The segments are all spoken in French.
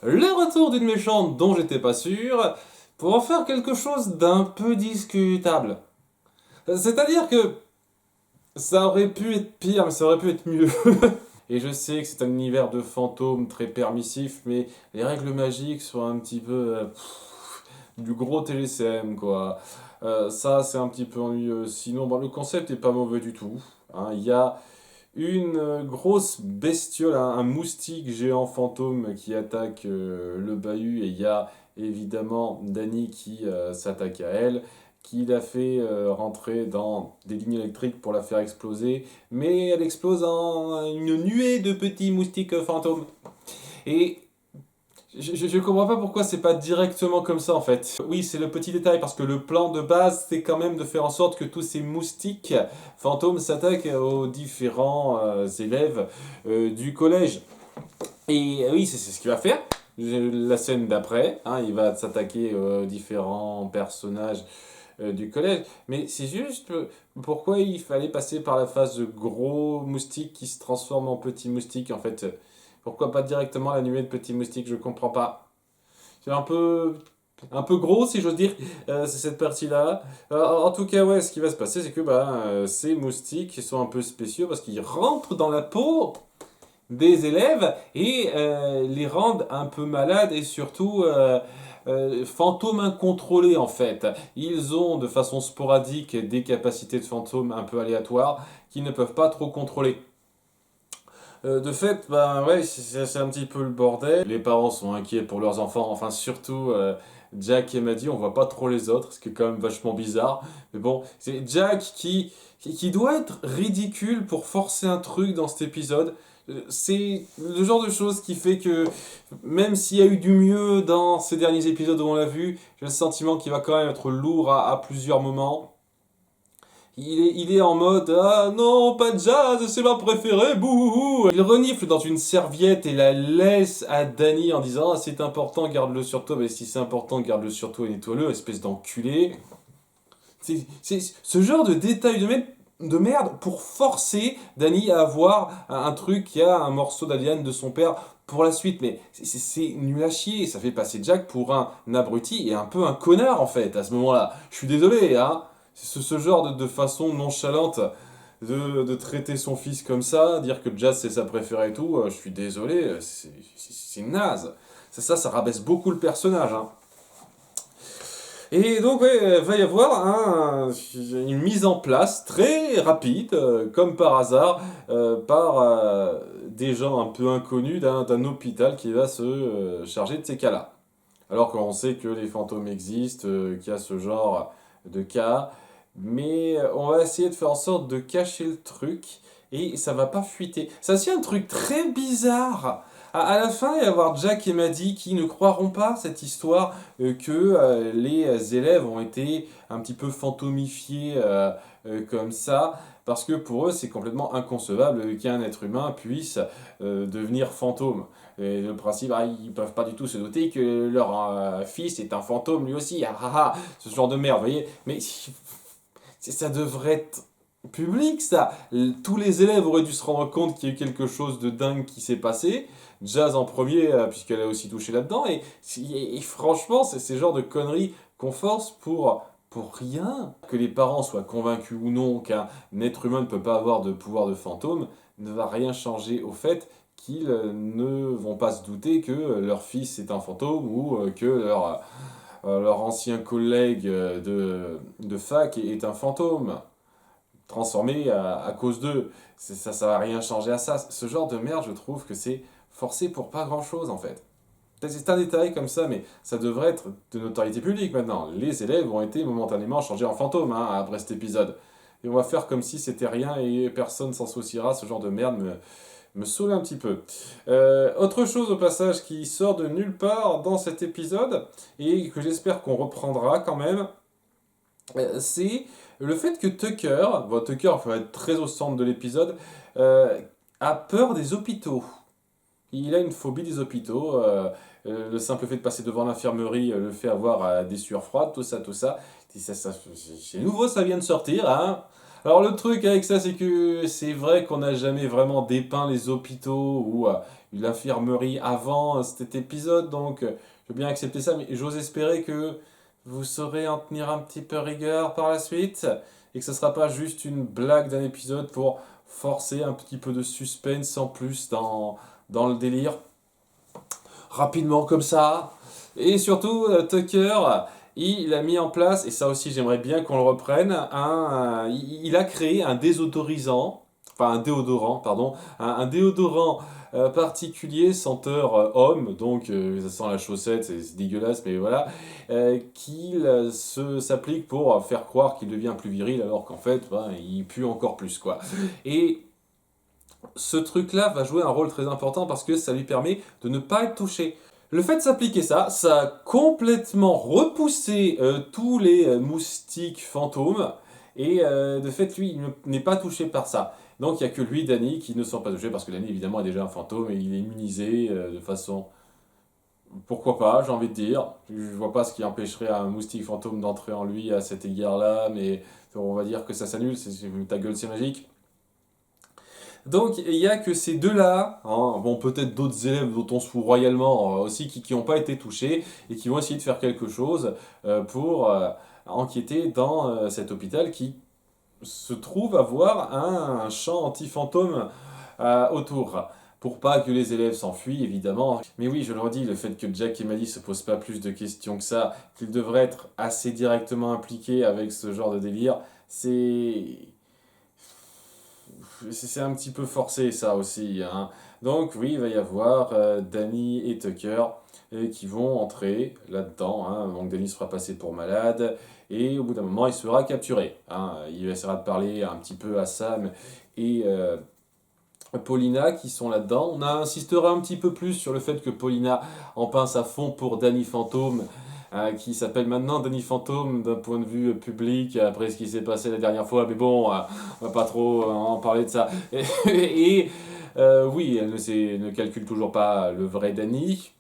le retour d'une méchante dont j'étais pas sûr, pour en faire quelque chose d'un peu discutable. C'est-à-dire que ça aurait pu être pire, mais ça aurait pu être mieux. Et je sais que c'est un univers de fantômes très permissif, mais les règles magiques sont un petit peu du gros télécm, quoi. Ça, c'est un petit peu ennuyeux. Sinon, le concept est pas mauvais du tout, hein. Il y a une grosse bestiole, un moustique géant fantôme qui attaque le bahut, et il y a évidemment Dany qui s'attaque à elle, qui la fait rentrer dans des lignes électriques pour la faire exploser, mais elle explose en une nuée de petits moustiques fantômes. Et je comprends pas pourquoi c'est pas directement comme ça en fait. Oui, c'est le petit détail parce que le plan de base c'est quand même de faire en sorte que tous ces moustiques fantômes s'attaquent aux différents élèves du collège. Et oui, c'est ce qu'il va faire. La scène d'après, hein, il va s'attaquer aux différents personnages du collège. Mais c'est juste pourquoi il fallait passer par la phase de gros moustiques qui se transforment en petits moustiques en fait. Pourquoi pas directement la nuée de petits moustiques, je comprends pas. C'est un peu gros si j'ose dire, c'est cette partie-là. En tout cas, ouais, ce qui va se passer, c'est que ces moustiques sont un peu spéciaux parce qu'ils rentrent dans la peau des élèves et les rendent un peu malades et surtout fantômes incontrôlés en fait. Ils ont de façon sporadique des capacités de fantômes un peu aléatoires qu'ils ne peuvent pas trop contrôler. De fait, ouais, c'est un petit peu le bordel. Les parents sont inquiets pour leurs enfants, enfin surtout Jack et Maddie, on voit pas trop les autres, ce qui est quand même vachement bizarre. Mais bon, c'est Jack qui doit être ridicule pour forcer un truc dans cet épisode. C'est le genre de chose qui fait que même s'il y a eu du mieux dans ces derniers épisodes où on l'a vu, j'ai le sentiment qu'il va quand même être lourd à plusieurs moments. Il est en mode ah non, pas de jazz, c'est ma préférée, bouhou. Il renifle dans une serviette et la laisse à Dany en disant ah, c'est important, garde-le sur toi. Mais si c'est important, garde-le sur toi et nettoie-le, espèce d'enculé. C'est ce genre de détail de merde pour forcer Dany à avoir un truc qui a un morceau d'ADN de son père pour la suite. Mais c'est nul à chier, ça fait passer Jack pour un abruti et un peu un connard en fait à ce moment-là. Je suis désolé, hein. C'est ce genre de façon nonchalante de traiter son fils comme ça, dire que Jazz c'est sa préférée et tout, je suis désolé, c'est naze. Ça rabaisse beaucoup le personnage, hein. Et donc, ouais, va y avoir une mise en place très rapide, comme par hasard, par des gens un peu inconnus d'un hôpital qui va se charger de ces cas-là. Alors qu'on sait que les fantômes existent, qu'il y a ce genre de cas, mais on va essayer de faire en sorte de cacher le truc et ça va pas fuiter. C'est aussi un truc très bizarre. À la fin, il va y avoir Jack et Maddie qui ne croiront pas cette histoire que les élèves ont été un petit peu fantomifiés comme ça, parce que pour eux, c'est complètement inconcevable qu'un être humain puisse devenir fantôme. Et le principe, ils peuvent pas du tout se douter que leur fils est un fantôme lui aussi. Ce genre de merde, vous voyez. Mais ça devrait être public, ça. Tous les élèves auraient dû se rendre compte qu'il y a eu quelque chose de dingue qui s'est passé. Jazz en premier, puisqu'elle a aussi touché là-dedans. Et franchement, c'est ce genre de conneries qu'on force pour rien. Que les parents soient convaincus ou non qu'un être humain ne peut pas avoir de pouvoir de fantôme ne va rien changer au fait qu'ils ne vont pas se douter que leur fils est un fantôme ou que leur ancien collègue de fac est un fantôme transformé à cause d'eux. Ça va rien changer à ça. Ce genre de merde, je trouve que c'est forcé pour pas grand-chose en fait. C'est un détail comme ça, mais ça devrait être de notoriété publique maintenant. Les élèves ont été momentanément changés en fantômes après cet épisode. Et on va faire comme si c'était rien et personne s'en souciera. Ce genre de merde me saoule un petit peu. Autre chose au passage qui sort de nulle part dans cet épisode, et que j'espère qu'on reprendra quand même, c'est le fait que Tucker va être très au centre de l'épisode, euh, a peur des hôpitaux. Il a une phobie des hôpitaux. Le simple fait de passer devant l'infirmerie le fait avoir des sueurs froides, tout ça, tout ça. C'est nouveau, ça vient de sortir, hein. Alors le truc avec ça, c'est que c'est vrai qu'on n'a jamais vraiment dépeint les hôpitaux ou l'infirmerie avant cet épisode, donc je veux bien accepter ça, mais j'ose espérer que vous saurez en tenir un petit peu rigueur par la suite et que ce sera pas juste une blague d'un épisode pour forcer un petit peu de suspense en plus dans le délire. Rapidement comme ça. Et surtout, Tucker, il a mis en place, et ça aussi j'aimerais bien qu'on le reprenne, il a créé un désodorisant, enfin un déodorant, pardon, un déodorant particulier, senteur homme, donc ça sent la chaussette, c'est dégueulasse, mais voilà, s'applique pour faire croire qu'il devient plus viril, alors qu'en fait, ben, il pue encore plus, quoi. Et ce truc-là va jouer un rôle très important parce que ça lui permet de ne pas être touché. Le fait de s'appliquer ça, ça a complètement repoussé tous les moustiques fantômes et de fait, lui, il n'est pas touché par ça. Donc il n'y a que lui, Danny, qui ne sont pas touchés parce que Danny, évidemment, est déjà un fantôme et il est immunisé de façon... Pourquoi pas, j'ai envie de dire. Je vois pas ce qui empêcherait un moustique fantôme d'entrer en lui à cet égard-là, mais on va dire que ça s'annule, ta gueule c'est magique. Donc il n'y a que ces deux-là, hein, bon peut-être d'autres élèves dont on se fout royalement aussi, qui n'ont pas été touchés et qui vont essayer de faire quelque chose pour enquêter dans cet hôpital qui se trouve avoir un champ anti-fantôme autour. Pour pas que les élèves s'enfuient, évidemment. Mais oui, je le redis, le fait que Jack et Maddie se posent pas plus de questions que ça, qu'ils devraient être assez directement impliqués avec ce genre de délire, c'est un petit peu forcé ça aussi, hein. Donc oui, il va y avoir Danny et Tucker qui vont entrer là-dedans, hein. Donc Danny se fera passer pour malade et au bout d'un moment il sera capturé, hein. Il essaiera de parler un petit peu à Sam et Paulina qui sont là-dedans. On insistera un petit peu plus sur le fait que Paulina en pince à fond pour Danny Fantôme, qui s'appelle maintenant Danny Fantôme d'un point de vue public, après ce qui s'est passé la dernière fois, mais bon, on va pas trop en parler de ça. Et, oui, elle ne calcule toujours pas le vrai Danny.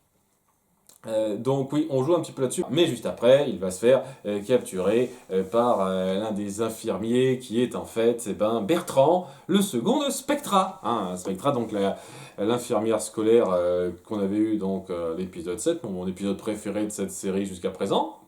Donc oui, on joue un petit peu là-dessus, mais juste après, il va se faire capturer par l'un des infirmiers qui est en fait Bertrand, le second de Spectra. Hein, Spectra, donc l'infirmière scolaire qu'on avait eu donc l'épisode 7, mon épisode préféré de cette série jusqu'à présent,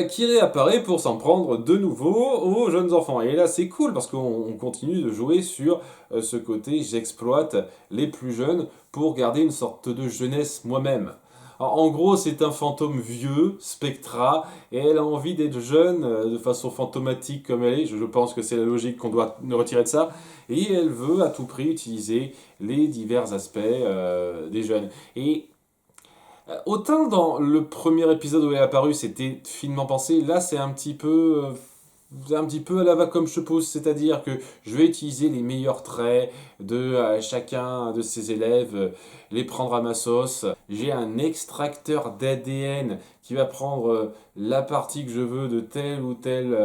qui réapparaît pour s'en prendre de nouveau aux jeunes enfants. Et là, c'est cool parce qu'on continue de jouer sur ce côté j'exploite les plus jeunes pour garder une sorte de jeunesse moi-même. Alors, en gros, c'est un fantôme vieux, Spectra, et elle a envie d'être jeune de façon fantomatique comme elle est. Je pense que c'est la logique qu'on doit retirer de ça. Et elle veut à tout prix utiliser les divers aspects des jeunes. Et autant dans le premier épisode où elle est apparue, c'était finement pensé, là c'est un petit peu à la va comme je pose, c'est-à-dire que je vais utiliser les meilleurs traits de chacun de ces élèves, les prendre à ma sauce. J'ai un extracteur d'ADN qui va prendre la partie que je veux de telle ou telle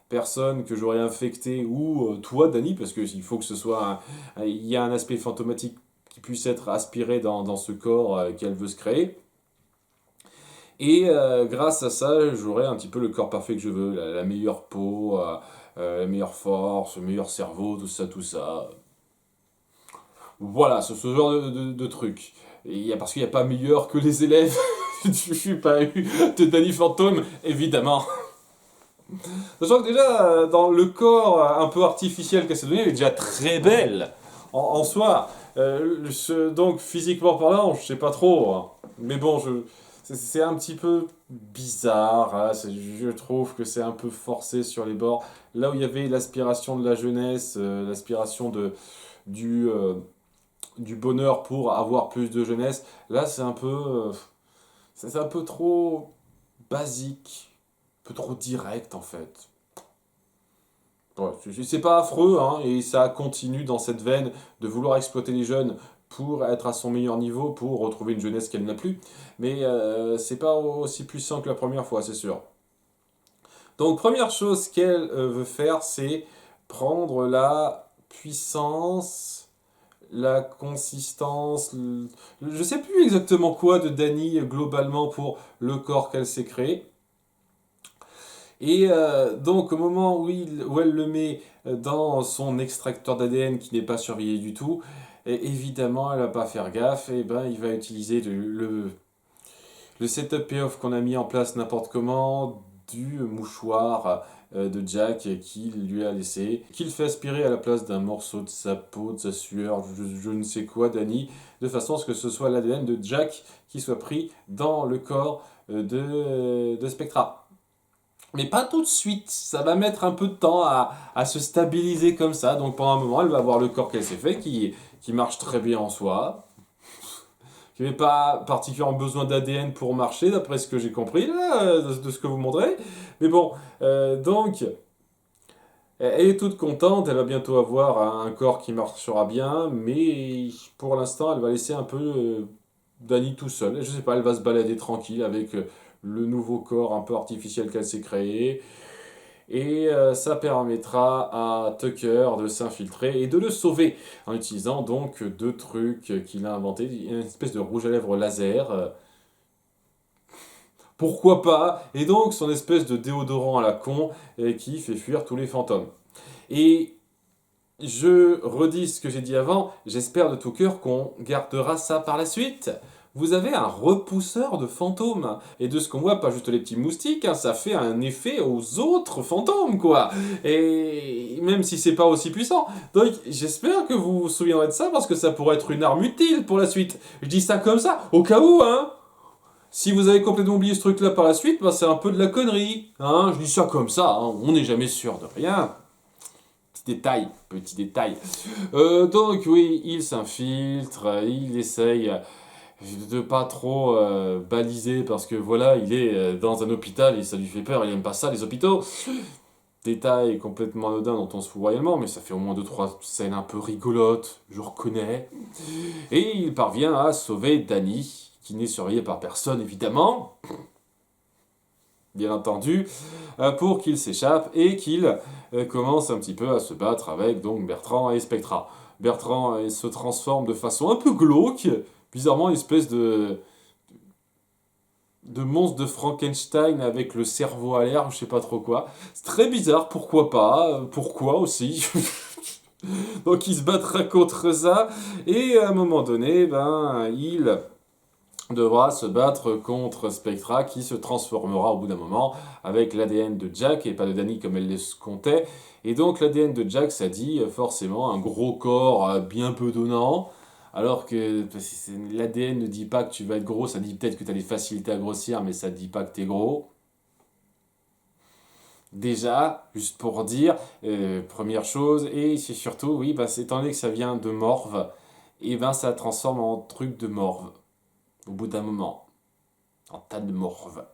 personne que j'aurais infectée, ou toi, Dani, parce qu'il faut que ce soit il y a un aspect fantomatique qui puisse être aspiré dans ce corps qu'elle veut se créer. Et grâce à ça, j'aurai un petit peu le corps parfait que je veux, la meilleure peau, la meilleure force, le meilleur cerveau, tout ça, tout ça. Voilà, ce genre de truc. Parce qu'il n'y a pas meilleur que les élèves. Je suis pas eu de Danny Fantôme, évidemment. Sachant que déjà, dans le corps un peu artificiel qu'elle s'est donné, elle est déjà très belle en soi. Donc, physiquement parlant, je sais pas trop, hein. Mais bon, c'est un petit peu bizarre, hein. Je trouve que c'est un peu forcé sur les bords. Là où il y avait l'aspiration de la jeunesse, l'aspiration du, euh, du bonheur pour avoir plus de jeunesse, là c'est un peu trop basique, un peu trop direct en fait. Ouais, c'est pas affreux, hein, et ça continue dans cette veine de vouloir exploiter les jeunes pour être à son meilleur niveau, pour retrouver une jeunesse qu'elle n'a plus. Mais c'est pas aussi puissant que la première fois, c'est sûr. Donc première chose qu'elle veut faire, c'est prendre la puissance, la consistance, je sais plus exactement quoi de Dany globalement pour le corps qu'elle s'est créé. Et donc au moment où elle le met dans son extracteur d'ADN qui n'est pas surveillé du tout, évidemment elle va pas faire gaffe, et ben il va utiliser le setup payoff qu'on a mis en place n'importe comment, du mouchoir de Jack qu'il lui a laissé, qu'il fait aspirer à la place d'un morceau de sa peau, de sa sueur, je ne sais quoi, Danny, de façon à ce que ce soit l'ADN de Jack qui soit pris dans le corps de Spectra. Mais pas tout de suite, ça va mettre un peu de temps à se stabiliser comme ça. Donc pendant un moment, elle va avoir le corps qu'elle s'est fait, qui marche très bien en soi, qui n'avait pas particulièrement besoin d'ADN pour marcher, d'après ce que j'ai compris là, de ce que vous montrez. Mais bon, donc, elle est toute contente, elle va bientôt avoir un corps qui marchera bien, mais pour l'instant, elle va laisser un peu Danny tout seul. Je sais pas, elle va se balader tranquille avec le nouveau corps un peu artificiel qu'elle s'est créé. Et ça permettra à Tucker de s'infiltrer et de le sauver en utilisant donc deux trucs qu'il a inventés, une espèce de rouge à lèvres laser. Pourquoi pas? Et donc son espèce de déodorant à la con qui fait fuir tous les fantômes. Et je redis ce que j'ai dit avant, j'espère de tout cœur qu'on gardera ça par la suite. Vous avez un repousseur de fantômes. Et de ce qu'on voit, pas juste les petits moustiques, hein, ça fait un effet aux autres fantômes, quoi. Et même si c'est pas aussi puissant. Donc j'espère que vous vous souviendrez de ça, parce que ça pourrait être une arme utile pour la suite. Je dis ça comme ça, au cas où, hein. Si vous avez complètement oublié ce truc-là par la suite, bah, c'est un peu de la connerie. Hein, je dis ça comme ça, hein, on n'est jamais sûr de rien. Petit détail. Donc oui, il s'infiltre, il essaye de pas trop baliser parce que voilà, il est dans un hôpital et ça lui fait peur, il aime pas ça les hôpitaux. Détail complètement anodin dont on se fout royalement, mais ça fait au moins 2-3 scènes un peu rigolotes, je reconnais. Et il parvient à sauver Danny, qui n'est surveillé par personne évidemment, bien entendu, pour qu'il s'échappe et qu'il commence un petit peu à se battre avec donc Bertrand et Spectra. Bertrand se transforme de façon un peu glauque, bizarrement une espèce de monstre de Frankenstein avec le cerveau à l'air, je sais pas trop quoi. C'est très bizarre, pourquoi pas, pourquoi aussi. Donc il se battra contre ça, et à un moment donné, ben, il devra se battre contre Spectra qui se transformera au bout d'un moment avec l'ADN de Jack et pas de Danny comme elle le comptait. Et donc l'ADN de Jack, ça dit forcément un gros corps bien peu donnant. Alors que l'ADN ne dit pas que tu vas être gros, ça dit peut-être que tu as des facilités à grossir, mais ça ne dit pas que tu es gros. Déjà, juste pour dire, première chose, et c'est surtout, oui, bah, étant donné que ça vient de morve, et ben ça transforme en truc de morve au bout d'un moment. En tas de morve.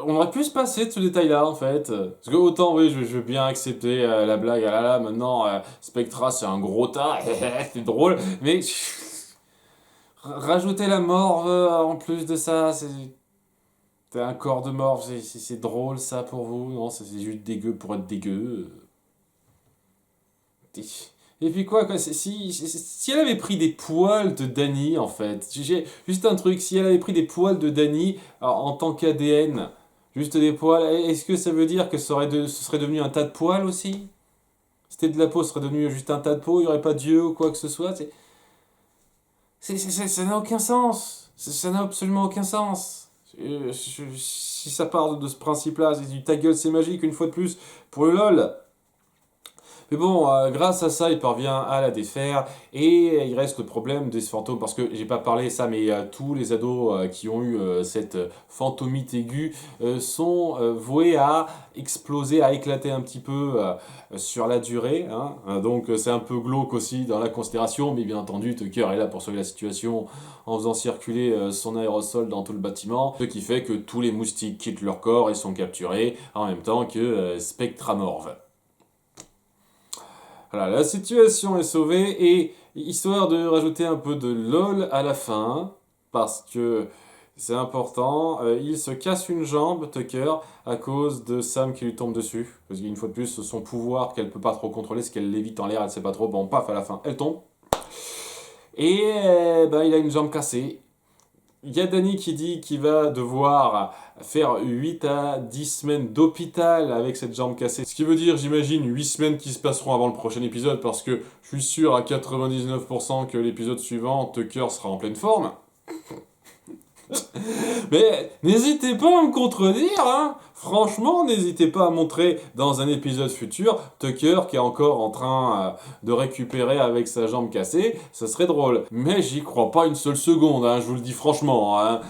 On aurait pu se passer de ce détail-là, en fait. Parce que autant, oui, je veux bien accepter la blague, ah là là, maintenant, Spectra, c'est un gros tas, c'est drôle, mais rajouter la morve en plus de ça, c'est un corps de morve, c'est drôle, ça, pour vous? Non, c'est juste dégueu pour être dégueu. Et puis quoi, si elle avait pris des poils de Danny, en fait, j'ai juste un truc, si elle avait pris des poils de Danny en tant qu'ADN, juste des poils, est-ce que ça veut dire que ce serait devenu un tas de poils aussi? C'était de la peau, ce serait devenu juste un tas de peau, il n'y aurait pas d'yeux ou quoi que ce soit. Ça n'a aucun sens. Ça n'a absolument aucun sens. Si ça part de ce principe-là, c'est du ta gueule, c'est magique, une fois de plus, pour le LOL. Mais bon, grâce à ça, il parvient à la défaire et il reste le problème des fantômes parce que j'ai pas parlé de ça, mais tous les ados qui ont eu cette fantomite aiguë sont voués à exploser, à éclater un petit peu sur la durée. Hein. Donc c'est un peu glauque aussi dans la considération, mais bien entendu, Tucker est là pour sauver la situation en faisant circuler son aérosol dans tout le bâtiment, ce qui fait que tous les moustiques quittent leur corps et sont capturés en même temps que Spectramorph. Voilà, la situation est sauvée et histoire de rajouter un peu de lol à la fin, parce que c'est important, il se casse une jambe, Tucker, à cause de Sam qui lui tombe dessus. Parce qu'une fois de plus, son pouvoir qu'elle peut pas trop contrôler, c'est qu'elle lévite en l'air, elle sait pas trop, bon paf à la fin, elle tombe. Et ben, il a une jambe cassée. Il y a Danny qui dit qu'il va devoir faire 8 à 10 semaines d'hôpital avec cette jambe cassée. Ce qui veut dire, j'imagine, 8 semaines qui se passeront avant le prochain épisode parce que je suis sûr à 99% que l'épisode suivant, Tucker sera en pleine forme. Mais n'hésitez pas à me contredire, hein. Franchement, n'hésitez pas à montrer dans un épisode futur Tucker qui est encore en train de récupérer avec sa jambe cassée. Ce serait drôle. Mais j'y crois pas une seule seconde, hein, je vous le dis franchement, hein.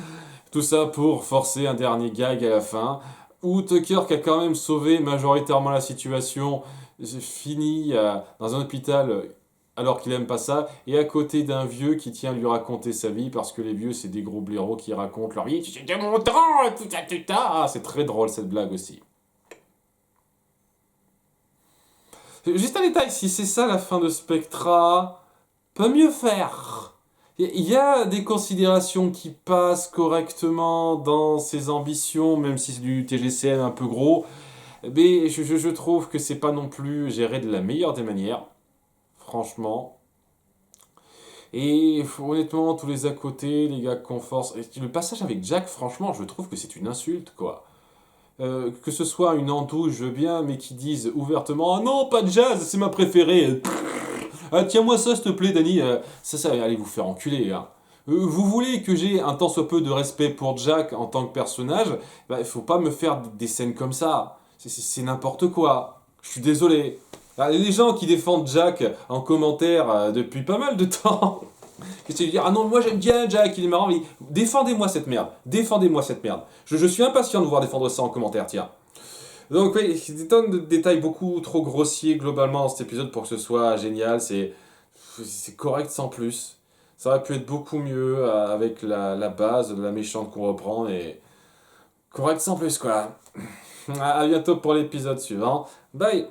Tout ça pour forcer un dernier gag à la fin. Où Tucker, qui a quand même sauvé majoritairement la situation, finit dans un hôpital alors qu'il aime pas ça, et à côté d'un vieux qui tient à lui raconter sa vie, parce que les vieux, c'est des gros blaireaux qui racontent leur vie. C'était mon temps, tout ça, tout ça. Ah, c'est très drôle cette blague aussi. Juste un détail, si c'est ça la fin de Spectra, peut mieux faire. Il y a des considérations qui passent correctement dans ses ambitions, même si c'est du TGCM un peu gros, mais je trouve que c'est pas non plus géré de la meilleure des manières, franchement. Et honnêtement, tous les à côté, les gars qu'on force. Le passage avec Jack, franchement, je trouve que c'est une insulte, quoi. Que ce soit une andouille, je veux bien, mais qui disent ouvertement: ah non, pas de jazz, c'est ma préférée. Ah, tiens-moi ça, s'il te plaît, Danny. Ça, allez vous faire enculer, hein. Vous voulez que j'ai un tant soit peu de respect pour Jack en tant que personnage, bah, il faut pas me faire des scènes comme ça. C'est n'importe quoi. Je suis désolé. Ah, les gens qui défendent Jack en commentaire depuis pas mal de temps. Qu'est-ce que tu veux dire? Ah non, moi j'aime bien Jack, il est marrant. Mais défendez-moi cette merde. Défendez-moi cette merde. Je suis impatient de vous voir défendre ça en commentaire, tiens. Donc oui, il y a des tonnes de détails beaucoup trop grossiers globalement dans cet épisode pour que ce soit génial. C'est correct sans plus. Ça aurait pu être beaucoup mieux avec la base de la méchante qu'on reprend. Et correct sans plus, quoi. À bientôt pour l'épisode suivant. Bye.